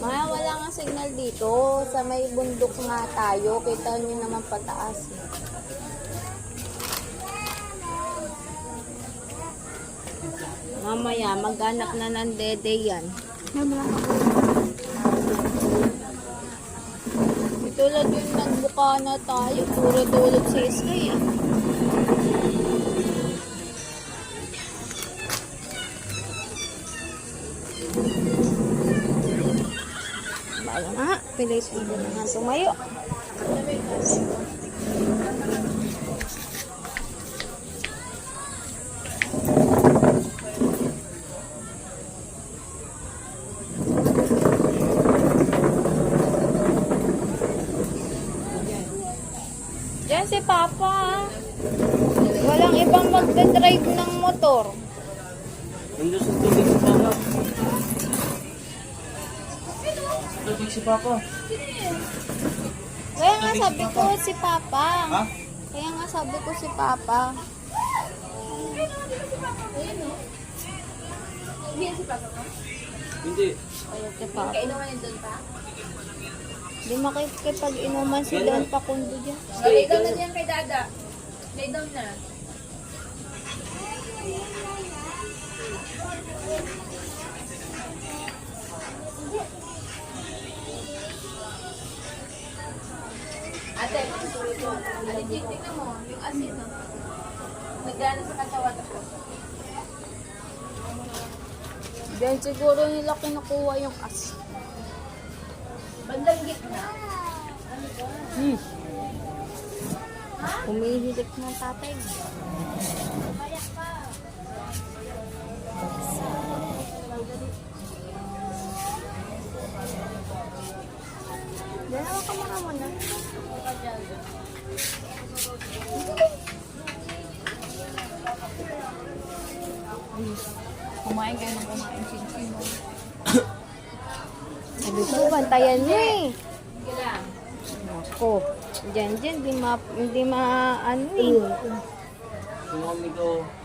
Maya, wala nga signal dito. Sa may bundok nga tayo. Kita nyo naman pataas. Mamaya, mag-anak na ng dede yan. Tulad yung nagbuka na tayo. Puro tulog sa iskay eh. Bala nga, pilis ko na nga tumayo. Diyan si Papa. Walang ibang magdadrive ng motor. Nandun sa tubig si Papa. Tubig si Papa. Kaya nga sabi ko si Papa. Ha? Kaya nga sabi ko si Papa. Hindi. Ayun si Papa. Hindi makikipag-inuman si Don Pakundo dyan. Lay down na diyan kay Dada. Lay down na. Ate, aligit, tingnan mo. Yung asin, no? Nagana sa katawan ko. Diyan siguro nila kinukuha yung as. Bandang gitna. Humihilik ng tatay. Diyan ako kamara mo na. Kumain kayo ng kumain. Chin-chin mo. Sabi ko, bantayan mo eh. Sige lang. Ako. Diyan, hindi ma ano eh. Tumami ko.